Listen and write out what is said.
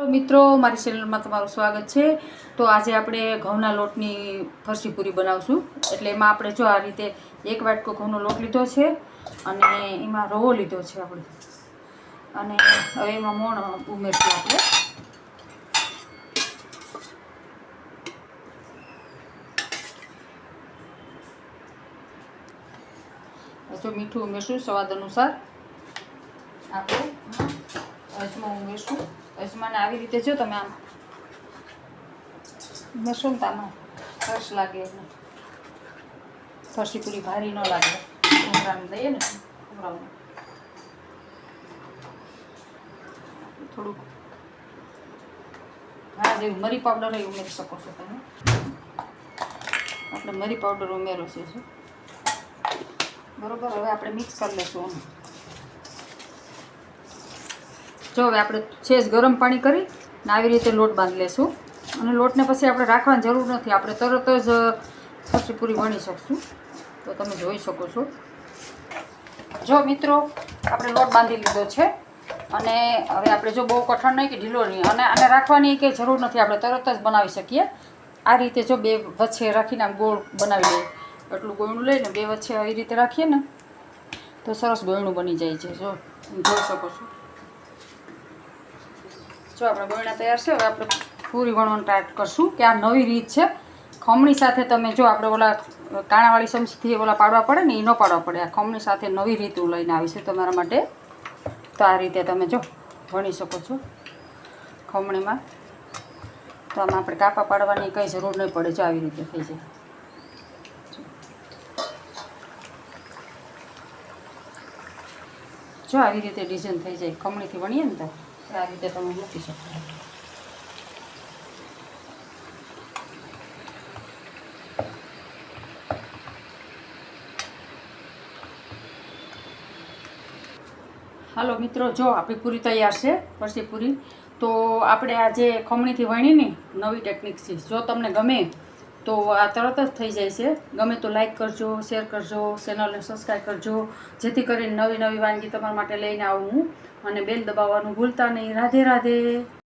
મિત્રો મારી ચેનલમાં તમારું સ્વાગત છે। તો આજે આપણે ઘઉંના લોટની ફરસી પૂરી બનાવશું। એટલે એમાં આપણે જો આ રીતે એક વાટકો ઘઉંનો લોટ લીધો છે અને એમાં રવો લીધો છે આપણે, અને હવે એમાં મોણ ઉમેરશું આપણે। જો મીઠું ઉમેરશું સ્વાદ અનુસાર। આપણે અજમો ઉમેરશું। અજમાને આવી રીતે જો તમે આમ ઉમેરશો ને તો આમાં સરસ લાગે, એટલે ફરસી પૂરી ભારી ન લાગે। ઉમરાને દઈએ ને ઉમરાને થોડુંક હા જેવું મરી પાવડર એ ઉમેરી શકો છો તમે। આપણે મરી પાવડર ઉમેરો છે બરોબર। હવે આપણે મિક્સ કરી લઈશું। જો હવે આપણે છેજ ગરમ પાણી કરી ને આવી રીતે લોટ બાંધી લેશું, અને લોટને પછી આપણે રાખવાની જરૂર નથી, આપણે તરત જ ફરસી પૂરી વણી શકશું। તો તમે જોઈ શકો છો। જો મિત્રો આપણે લોટ બાંધી લીધો છે, અને હવે આપણે જો બહુ કઠણ નહીં કે ઢીલો નહીં, અને આને રાખવાની કંઈ જરૂર નથી, આપણે તરત જ બનાવી શકીએ। આ રીતે જો બે વચ્ચે રાખીને આમ ગોળ બનાવી લઈએ, એટલું ગોળનું લઈને બે વચ્ચે આવી રીતે રાખીએ ને તો સરસ ગોળનું બની જાય છે। જો જોઈ શકો છો। જો આપણે ગોળના તૈયાર છે। હવે આપણે પૂરી વણવાનું સ્ટાર્ટ કરશું કે આ નવી રીત છે। ખમણી સાથે તમે જો આપણે ઓલા કાણાવાળી ચમચીથી ઓલા પાડવા પડે ને એ ન પાડવા પડે, આ ખમણી સાથે નવી રીત હું લઈને આવી છે તમારા માટે। તો આ રીતે તમે જો વણી શકો છો ખમણીમાં। તો આમાં આપણે કાપા પાડવાની કંઈ જરૂર નહીં પડે, જો આવી રીતે થઈ જાય। જો આવી રીતે ડિઝાઇન થઈ જાય, ખમણીથી વણીએ ને તો આ રીતે તમે મૂકી શકો। હાલો મિત્રો, જો આપણી પૂરી તૈયાર છે ફરસી પૂરી। તો આપણે આ જે ખમણીથી વણીની નવી ટેકનિક છે, જો તમને ગમે તો આ તરત જ થઈ જાય છે। ગમે તો લાઈક કરજો, શેર કરજો, ચેનલને સબસ્ક્રાઈબ કરજો, જેથી કરીને નવી નવી વાનગી તમારા માટે લઈને આવું હું, અને બેલ દબાવવાનું ભૂલતા નહીં। રાધે રાધે।